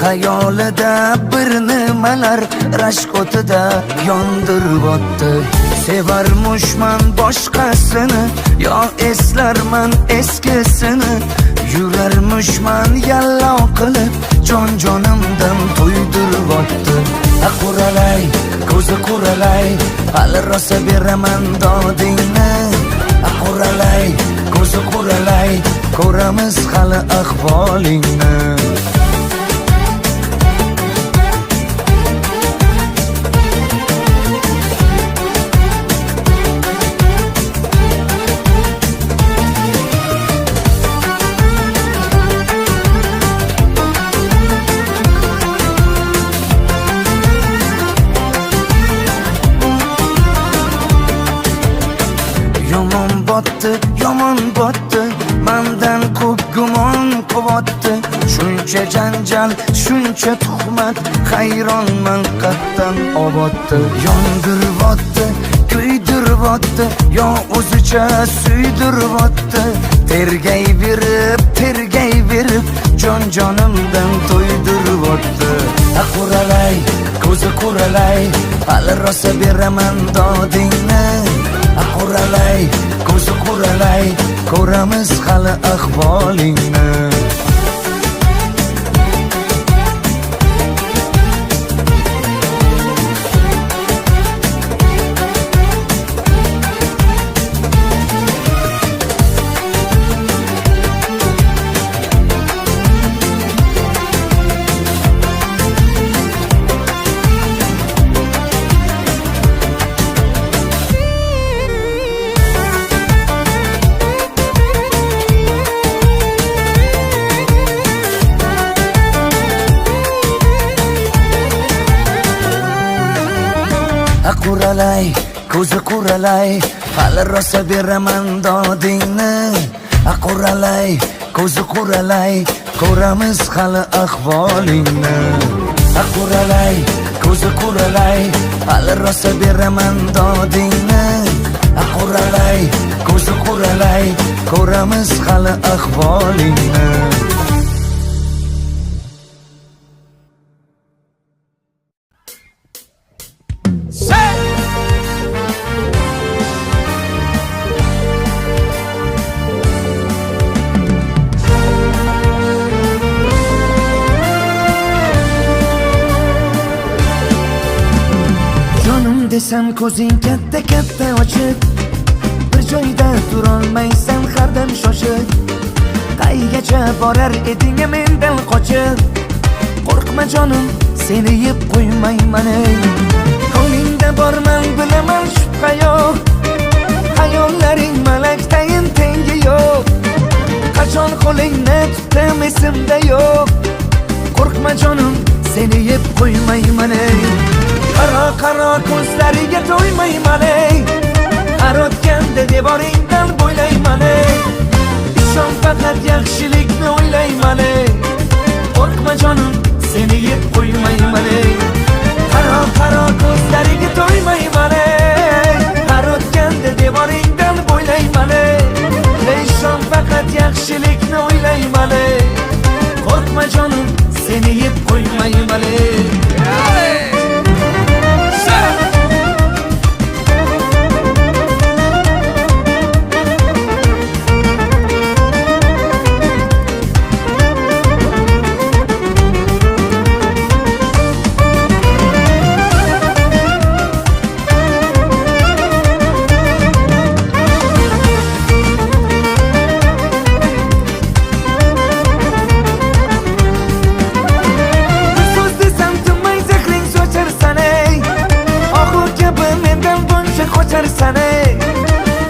Xayolida bir nimalar rashk o'tida yondirib o'tdi. Sevarmushman boshqasini, yo eslarman eskisini. Yurarmushman yallov qilib, jon-jonimdan to'ydirib o'tdi. Quralay, ko'zi quralay, hali rosa beraman dodingni. Quralay, ko'zi quralay, ko'ramiz hali ahvolingni. Yomon botdi, mendan ko'p gumon quvotdi. Shuncha janjal, shuncha tuhmat, hayronman qatdan oboddi. Yondiribotdi, kuydiribotdi, yo o'zicha suydiribotdi. Tergayverib, jon-jonimdan to'ydiribotdi. Quralay, ko'zi quralay, hali rosa beraman dodingni. Quralay, ko'zi quralay, ko'ramiz hali ahvolingni. Quralay, ko'zi quralay, hali rosa beraman dodingni. Quralay, ko'zi quralay, ko'ramiz hali ahvolingni. Quralay, ko'zi quralay, hali rosa beraman dodingni. Quralay, ko'zi quralay, ko'ramiz hali ahvolingni. Desam ko'zing katta ochib, bir joyda turolmaysan har dam shoshib. Qaygacha borar eding mendan qochib? Qo'rqma jonim, seni yeb qo'ymayman ey. Ko'nglingda borman bilaman shubha yo'q, hayollaring malakdayin tengi yo'q. Qachon qo'lingni tutdim esimda yo'q. Qo'rqma jonim, seni yeb qo'ymayman ey. Qaro ko'zlariga to'ymayman ey. Har o'tganda devoringdan bo'ylayman ey. Ishon faqat yaxshilikni o'ylayman ey. Qo'rqma jonim, seni yeb qo'ymayman ey. Qaro ko'zlariga to'ymayman ey. Har o'tganda devoringdan bo'ylayman ey. Ishon faqat yaxshilikni o'ylayman ey. Qo'rqma jonim, seni yeb qo'ymayman ey.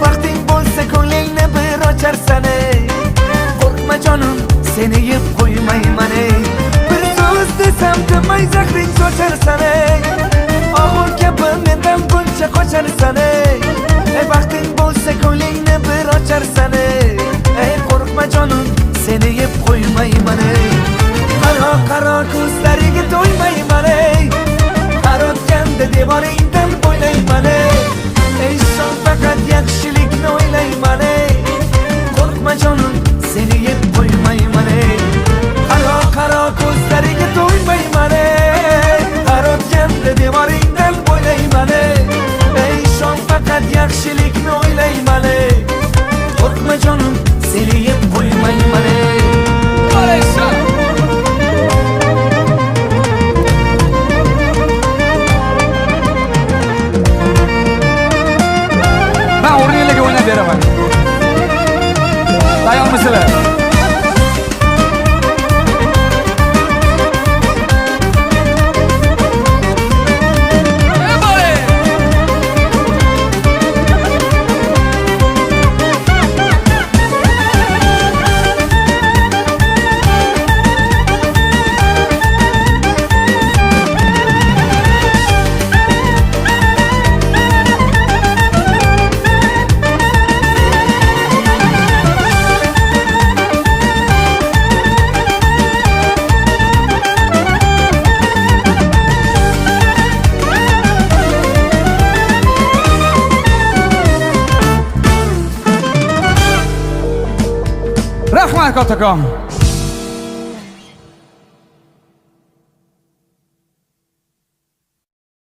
Vaqting bo'lsa ko'nglingni bir ocharsan ey. Qo'rqma jonim, seni yeb qo'ymayman ey. Bir so'z desam demay zahring socharsan ey. Og'ir kabi mendan buncha qocharsan ey. Vaqting bo'lsa ko'nglingni bir ocharsan ey. Qo'rqma jonim, seni yeb qo'ymayman ey. Qaro ko'zlariga to'ymayman ey. Har o'tganda devoringdan bo'ylayman ey. Ishon faqat yaxshilikni o'ylayman ey. Qo'rqma jonim, seni yeb qo'ymayman ey. Qaro ko'zlariga to'ymayman Rahmat kattakon.